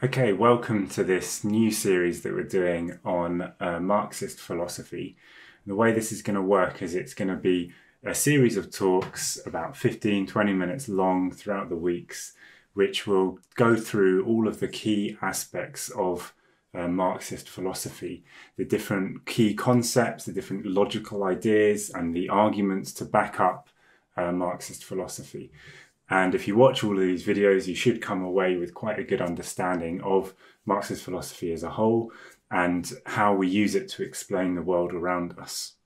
Okay, welcome to this new series that we're doing on Marxist philosophy. The way this is going to work is it's going to be a series of talks about 15-20 minutes long throughout the weeks, which will go through all of the key aspects of Marxist philosophy, the different key concepts, the different logical ideas, and the arguments to back up Marxist philosophy. And if you watch all of these videos, you should come away with quite a good understanding of Marxist philosophy as a whole and how we use it to explain the world around us.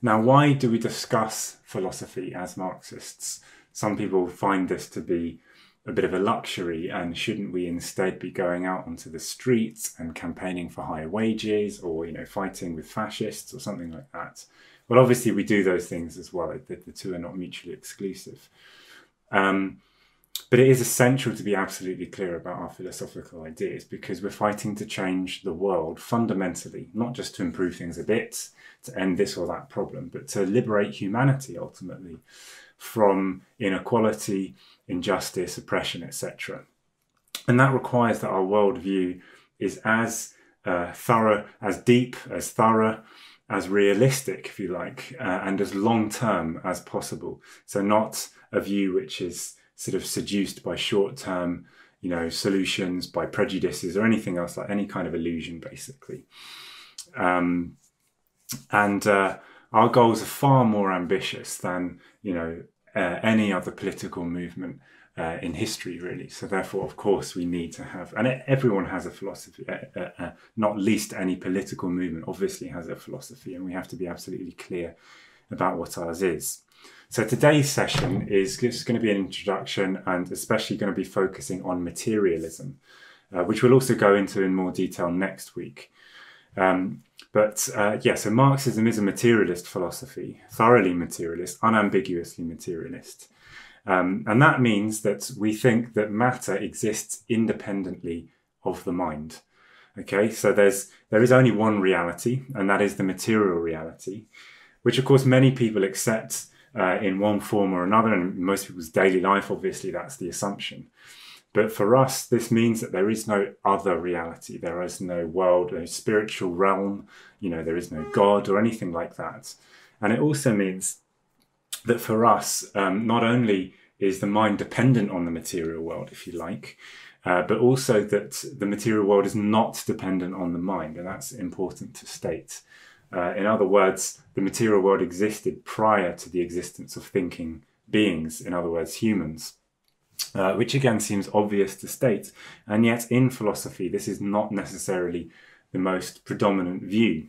Now, why do we discuss philosophy as Marxists? Some people find this to be a bit of a luxury, and shouldn't we instead be going out onto the streets and campaigning for higher wages, or fighting with fascists or something like that? Well, obviously we do those things as well. The two are not mutually exclusive. But it is essential to be absolutely clear about our philosophical ideas, because we're fighting to change the world fundamentally, not just to improve things a bit, to end this or that problem, but to liberate humanity ultimately from inequality, injustice, oppression, etc. And that requires that our worldview is as thorough, as deep, as thorough, as realistic, if you like, and as long-term as possible. So not a view which is sort of seduced by short-term, solutions, by prejudices or anything else, like any kind of illusion, basically. Our goals are far more ambitious than, any other political movement in history, really. So therefore, of course, we need to have, and everyone has a philosophy, not least any political movement obviously has a philosophy, and we have to be absolutely clear about what ours is. So today's session is just going to be an introduction, and especially going to be focusing on materialism, which we'll also go into in more detail next week. So Marxism is a materialist philosophy, thoroughly materialist, unambiguously materialist. And that means that we think that matter exists independently of the mind. Okay, so there is only one reality, and that is the material reality, which of course many people accept in one form or another, and in most people's daily life, obviously that's the assumption. But for us, this means that there is no other reality. There is no world, no spiritual realm, there is no God or anything like that. And it also means that for us, not only is the mind dependent on the material world, if you like, but also that the material world is not dependent on the mind, and that's important to state. In other words, the material world existed prior to the existence of thinking beings, in other words, humans, which again seems obvious to state. And yet in philosophy, this is not necessarily the most predominant view.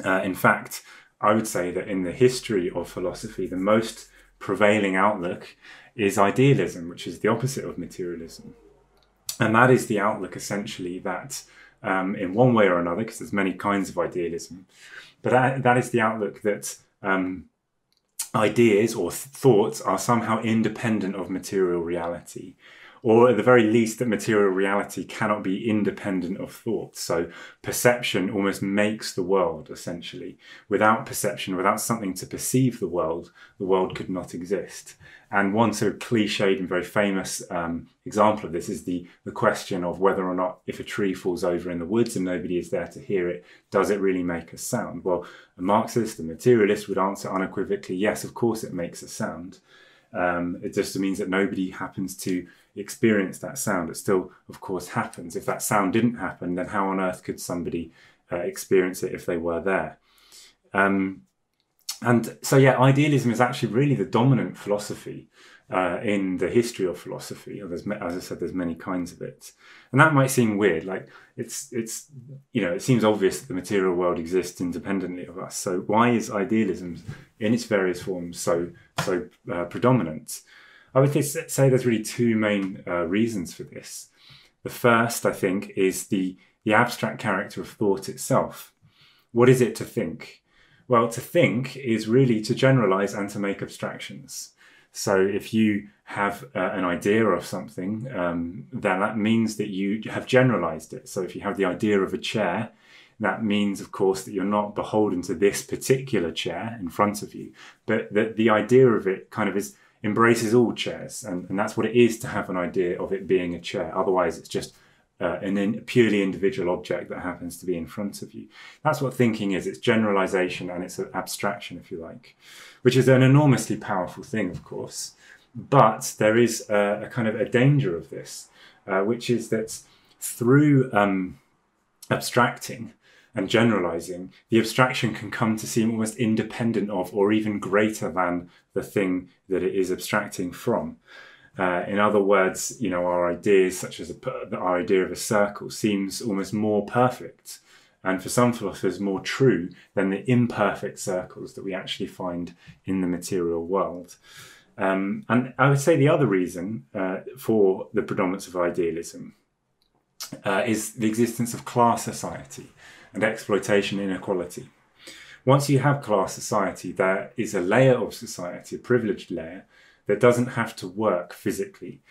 In fact, I would say that in the history of philosophy, the most prevailing outlook is idealism, which is the opposite of materialism. And that is the outlook essentially that in one way or another, because there's many kinds of idealism, but that is the outlook that ideas or thoughts are somehow independent of material reality, or at the very least that material reality cannot be independent of thought. So perception almost makes the world, essentially. Without perception, without something to perceive the world could not exist. And one sort of cliched and very famous example of this is the question of whether or not, if a tree falls over in the woods and nobody is there to hear it, does it really make a sound? Well, a Marxist, a materialist would answer unequivocally, yes, of course it makes a sound. It just means that nobody happens to experience that sound. It still, of course, happens. If that sound didn't happen, then how on earth could somebody experience it if they were there? And so, idealism is actually really the dominant philosophy in the history of philosophy. As I said, there's many kinds of it. And that might seem weird. Like it seems obvious that the material world exists independently of us. So why is idealism in its various forms so predominant? I would say there's really two main reasons for this. The first, I think, is the abstract character of thought itself. What is it to think? Well, to think is really to generalize and to make abstractions. So if you have an idea of something, then that means that you have generalized it. So if you have the idea of a chair, that means, of course, that you're not beholden to this particular chair in front of you, but that the idea of it kind of is embraces all chairs, and that's what it is to have an idea of it being a chair. Otherwise, it's just a purely individual object that happens to be in front of you. That's what thinking is. It's generalization and it's an abstraction, if you like, which is an enormously powerful thing, of course. But there is a kind of a danger of this, which is that through abstracting and generalizing, the abstraction can come to seem almost independent of or even greater than the thing that it is abstracting from. In other words, our ideas, such as our idea of a circle, seems almost more perfect, and for some philosophers more true than the imperfect circles that we actually find in the material world. And I would say the other reason for the predominance of idealism is the existence of class society and exploitation inequality. Once you have class society, there is a layer of society, a privileged layer, that doesn't have to work physically.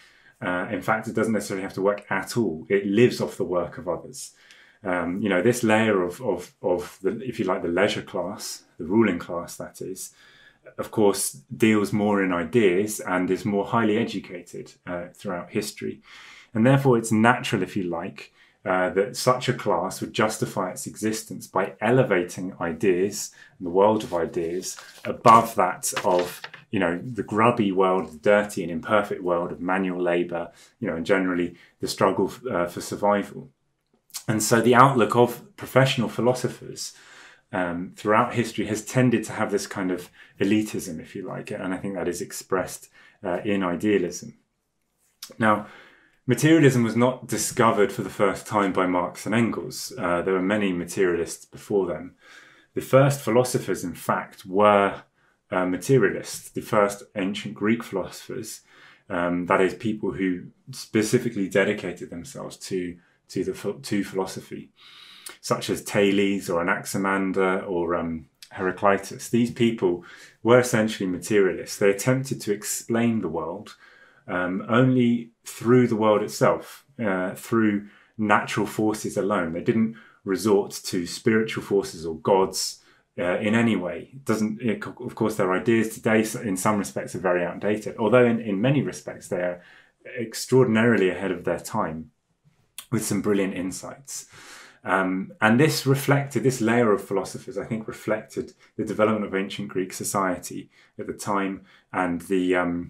In fact, it doesn't necessarily have to work at all. It lives off the work of others. This layer of the, if you like, the leisure class, the ruling class, that is, of course, deals more in ideas and is more highly educated throughout history. And therefore, it's natural, if you like, that such a class would justify its existence by elevating ideas and the world of ideas above that of the grubby world, the dirty and imperfect world of manual labour, and generally the struggle for survival. And so the outlook of professional philosophers throughout history has tended to have this kind of elitism, if you like, and I think that is expressed in idealism. Now, materialism was not discovered for the first time by Marx and Engels. There were many materialists before them. The first philosophers, in fact, were materialists, the first ancient Greek philosophers, that is, people who specifically dedicated themselves to philosophy, such as Thales or Anaximander or Heraclitus. These people were essentially materialists. They attempted to explain the world only through the world itself, through natural forces alone. They didn't resort to spiritual forces or gods in any way. Of course, their ideas today, in some respects, are very outdated, although in many respects they are extraordinarily ahead of their time, with some brilliant insights. And this layer of philosophers, I think, reflected the development of ancient Greek society at the time and the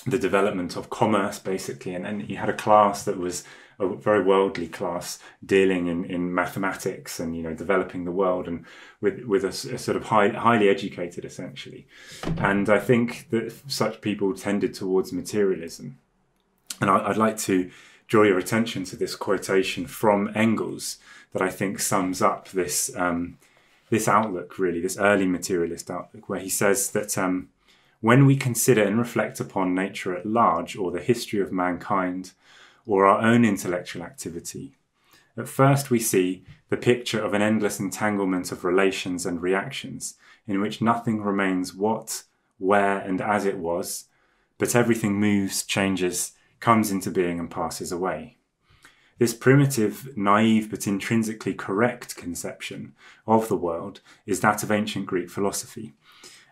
development of commerce, basically. And then you had a class that was a very worldly class, dealing in mathematics and developing the world, and with a sort of highly educated, essentially. And I think that such people tended towards materialism. And I'd like to draw your attention to this quotation from Engels that I think sums up this outlook, really, this early materialist outlook, where he says that when we consider and reflect upon nature at large, or the history of mankind, or our own intellectual activity, at first we see the picture of an endless entanglement of relations and reactions, in which nothing remains what, where, and as it was, but everything moves, changes, comes into being and passes away. This primitive, naive, but intrinsically correct conception of the world is that of ancient Greek philosophy,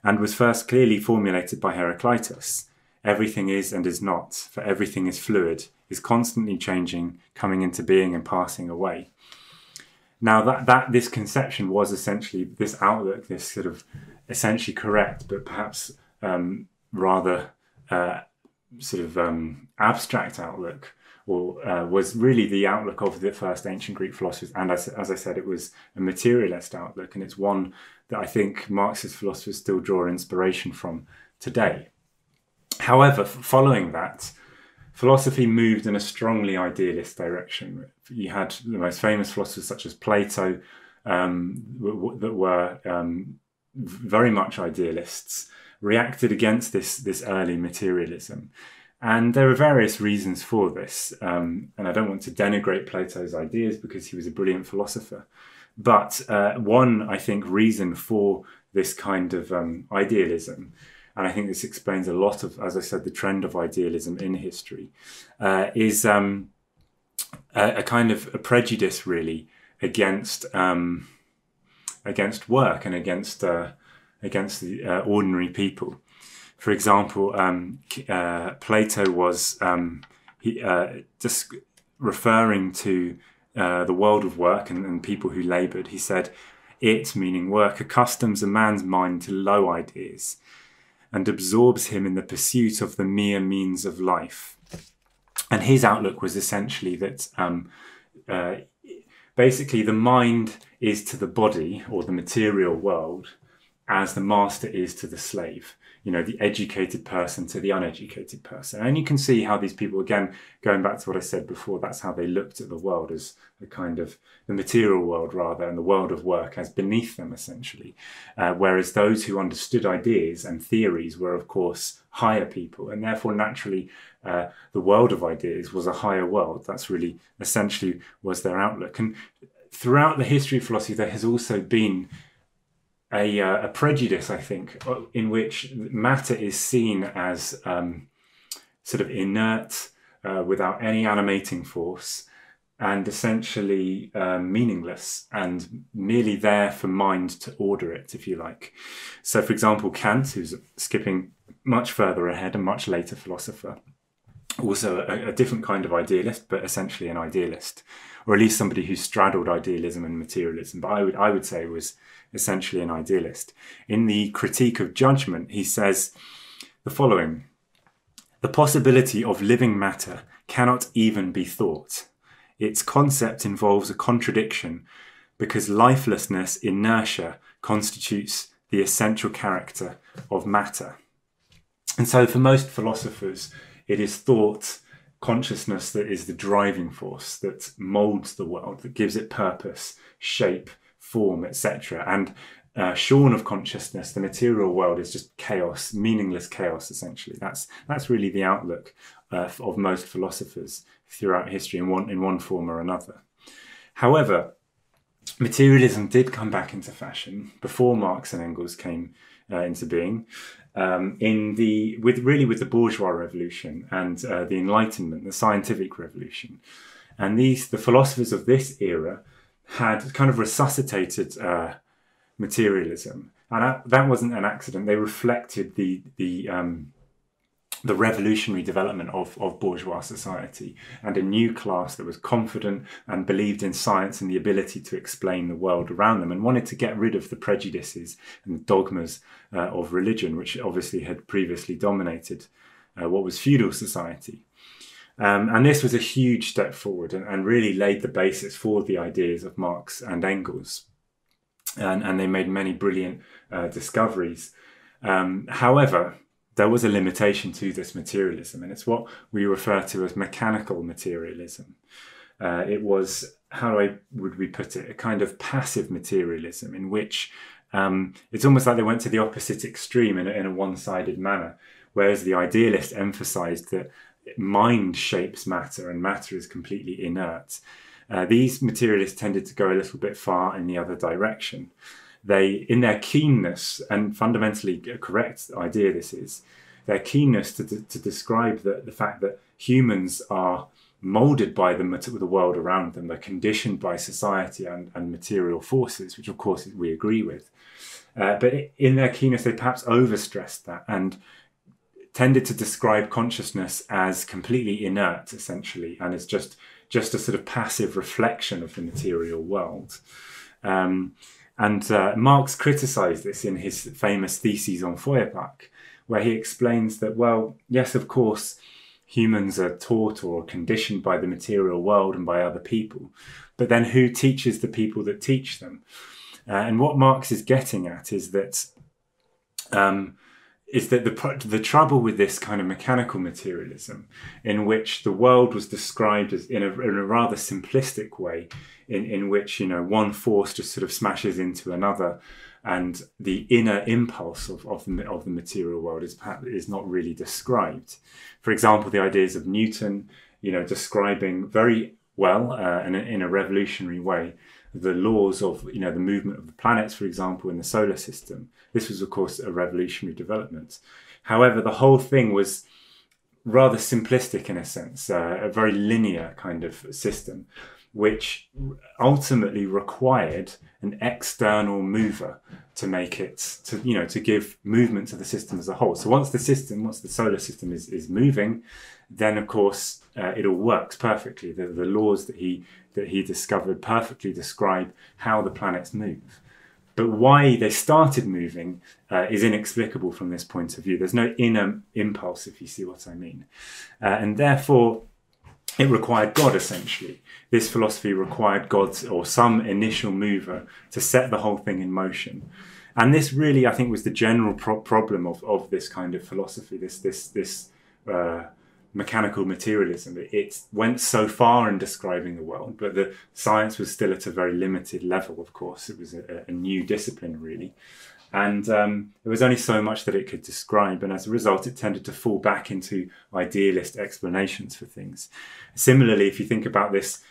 and was first clearly formulated by Heraclitus. Everything is and is not, for everything is fluid, is constantly changing, coming into being and passing away. Now that this conception was essentially this outlook, this sort of essentially correct, but perhaps rather abstract outlook, or was really the outlook of the first ancient Greek philosophers. And as I said, it was a materialist outlook, and it's one that I think Marxist philosophers still draw inspiration from today. However, following that, philosophy moved in a strongly idealist direction. You had the most famous philosophers such as Plato that were very much idealists, reacted against this early materialism. And there are various reasons for this. And I don't want to denigrate Plato's ideas because he was a brilliant philosopher. But one, I think, reason for this kind of idealism, and I think this explains a lot of, as I said, the trend of idealism in history, is a kind of a prejudice, really, against work and against the ordinary people. For example, Plato was just referring to the world of work and people who laboured. He said, "It," meaning work, "accustoms a man's mind to low ideas and absorbs him in the pursuit of the mere means of life." And his outlook was essentially that basically the mind is to the body or the material world as the master is to the slave. You know, the educated person to the uneducated person. And you can see how these people, again, going back to what I said before, that's how they looked at the world, as a kind of the material world rather, and the world of work as beneath them, essentially. Whereas those who understood ideas and theories were, of course, higher people. And therefore, naturally, the world of ideas was a higher world. That's really essentially was their outlook. And throughout the history of philosophy, there has also been a prejudice, I think, in which matter is seen as sort of inert, without any animating force, and essentially meaningless, and merely there for mind to order it, if you like. So, for example, Kant, who's skipping much further ahead, a much later philosopher, also a different kind of idealist, but essentially an idealist, or at least somebody who straddled idealism and materialism. But I would say was essentially an idealist. In the Critique of Judgment, he says the following: "The possibility of living matter cannot even be thought. Its concept involves a contradiction because lifelessness, inertia, constitutes the essential character of matter." And so for most philosophers, it is thought, consciousness, that is the driving force that molds the world, that gives it purpose, shape, form, etc. And shorn of consciousness, the material world is just chaos, meaningless chaos, essentially. That's really the outlook of most philosophers throughout history in one form or another. However, materialism did come back into fashion before Marx and Engels came into being, with the bourgeois revolution and the Enlightenment, the scientific revolution. And the philosophers of this era had kind of resuscitated materialism, and that wasn't an accident. They reflected the revolutionary development of bourgeois society, and a new class that was confident and believed in science and the ability to explain the world around them, and wanted to get rid of the prejudices and the dogmas of religion, which obviously had previously dominated what was feudal society. And this was a huge step forward and really laid the basis for the ideas of Marx and Engels. And they made many brilliant discoveries. However, there was a limitation to this materialism, and it's what we refer to as mechanical materialism. It was, would we put it, a kind of passive materialism in which it's almost like they went to the opposite extreme in a one-sided manner, whereas the idealist emphasized that mind shapes matter and matter is completely inert. These materialists tended to go a little bit far in the other direction. They, in their keenness, and fundamentally a correct idea this is, their keenness to describe the fact that humans are moulded by the world around them, they're conditioned by society and material forces, which of course we agree with. But in their keenness, they perhaps overstressed that and tended to describe consciousness as completely inert, essentially, and as just a sort of passive reflection of the material world. Marx criticised this in his famous theses on Feuerbach, where he explains that, well, yes, of course, humans are taught or conditioned by the material world and by other people, but then who teaches the people that teach them? And what Marx is getting at is that the trouble with this kind of mechanical materialism, in which the world was described as in a rather simplistic way, in which, you know, one force just sort of smashes into another, and the inner impulse of the material world is not really described. For example, the ideas of Newton, you know, describing very well and in a revolutionary way the laws of, you know, the movement of the planets, for example, in the solar system. This was, of course, a revolutionary development. However, the whole thing was rather simplistic in a sense, a very linear kind of system, which ultimately required an external mover to make it, to give movement to the system as a whole. So once the solar system is moving, then of course it all works perfectly. The laws that he discovered perfectly describe how the planets move. But why they started moving is inexplicable from this point of view. There's no inner impulse, if you see what I mean. And therefore, it required God, essentially. This philosophy required God or some initial mover to set the whole thing in motion. And this really, I think, was the general problem of this kind of philosophy, this mechanical materialism. It went so far in describing the world, but the science was still at a very limited level, of course. It was a new discipline, really. And there was only so much that it could describe. And as a result, it tended to fall back into idealist explanations for things. Similarly, if you think about this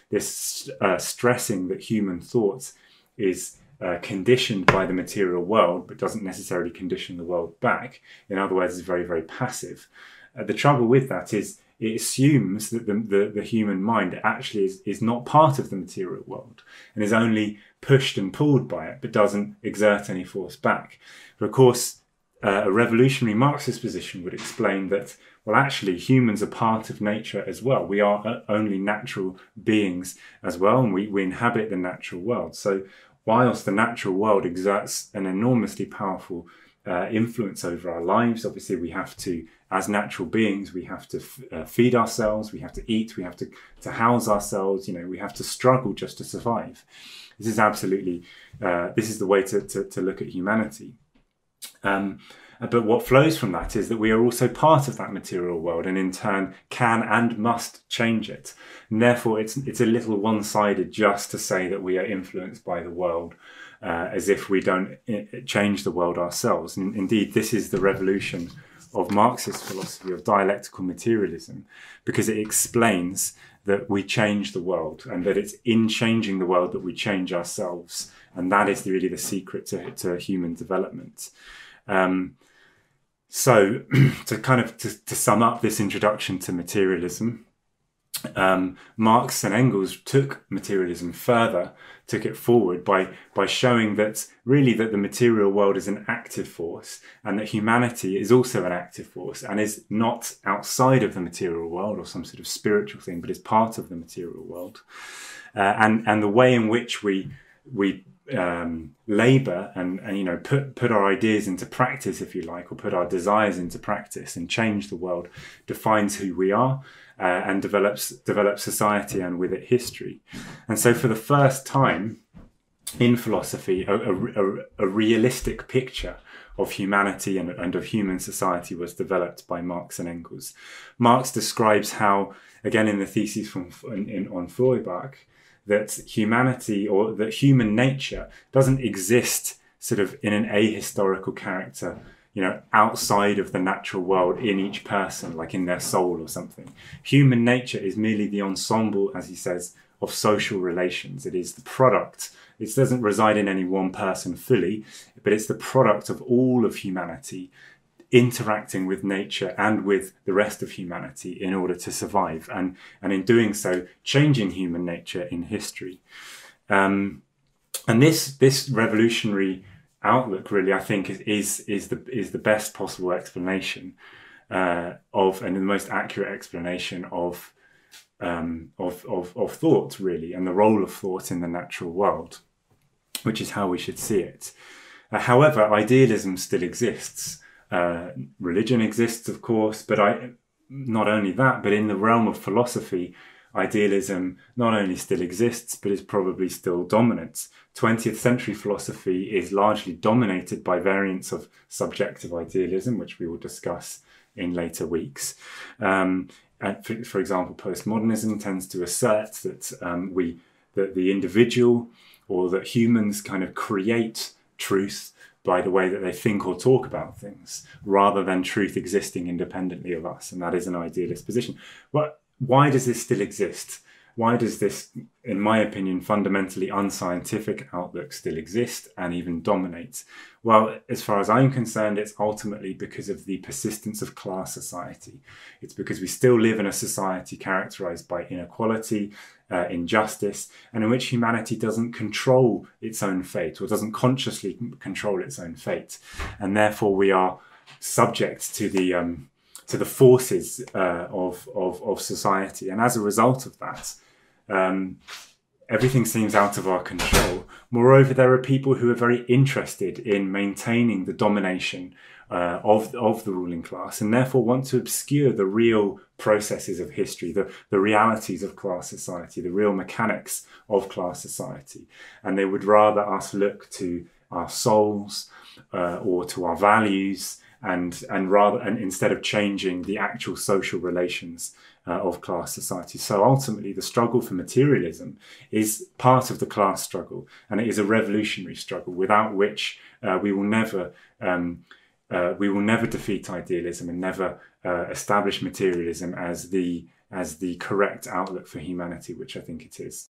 stressing that human thought is conditioned by the material world, but doesn't necessarily condition the world back. In other words, it's very, very passive. The trouble with that is it assumes that the human mind actually is not part of the material world and is only pushed and pulled by it, but doesn't exert any force back. But of course, a revolutionary Marxist position would explain that, well, actually, humans are part of nature as well. We are only natural beings as well, and we inhabit the natural world. So whilst the natural world exerts an enormously powerful influence over our lives, obviously we have to, as natural beings, we have to feed ourselves, we have to eat, we have to house ourselves, we have to struggle just to survive. This is absolutely, this is the way to look at humanity. But what flows from that is that we are also part of that material world and in turn can and must change it. And therefore it's a little one-sided just to say that we are influenced by the world as if we don't change the world ourselves. And indeed, this is the revolution of Marxist philosophy of dialectical materialism, because it explains that we change the world and that it's in changing the world that we change ourselves. And that is really the secret to human development. So to sum up this introduction to materialism, Marx and Engels took materialism further, took it forward by showing that really that the material world is an active force and that humanity is also an active force and is not outside of the material world or some sort of spiritual thing, but is part of the material world. And the way in which we labour and put our ideas into practice, if you like, or put our desires into practice and change the world defines who we are and develops society and with it history. And so for the first time in philosophy, a realistic picture of humanity and of human society was developed by Marx and Engels. Marx describes how, again in the thesis on Feuerbach, that humanity or that human nature doesn't exist sort of in an ahistorical character, outside of the natural world in each person, like in their soul or something. Human nature is merely the ensemble, as he says, of social relations. It is the product. It doesn't reside in any one person fully, but it's the product of all of humanity interacting with nature and with the rest of humanity in order to survive, and in doing so, changing human nature in history. And this revolutionary outlook, really, I think, is the best possible explanation of, and the most accurate explanation of thought, really, and the role of thought in the natural world, which is how we should see it. However, idealism still exists. Religion exists, of course, but not only that, but in the realm of philosophy, idealism not only still exists, but is probably still dominant. 20th century philosophy is largely dominated by variants of subjective idealism, which we will discuss in later weeks. And for example, postmodernism tends to assert that that the individual, or that humans kind of create truth by the way that they think or talk about things, rather than truth existing independently of us. And that is an idealist position. But why does this still exist? why does this, in my opinion, fundamentally unscientific outlook still exist and even dominate? Well, as far as I'm concerned, it's ultimately because of the persistence of class society. It's because we still live in a society characterized by inequality, injustice, and in which humanity doesn't control its own fate, or doesn't consciously control its own fate. And therefore we are subject to the forces of society. And as a result of that, everything seems out of our control. Moreover, there are people who are very interested in maintaining the domination of the ruling class, and therefore want to obscure the real processes of history, the realities of class society, the real mechanics of class society. And they would rather us look to our souls or to our values, and instead of changing the actual social relations of class society. So ultimately, the struggle for materialism is part of the class struggle, and it is a revolutionary struggle without which we will never defeat idealism and never establish materialism as the correct outlook for humanity, which I think it is.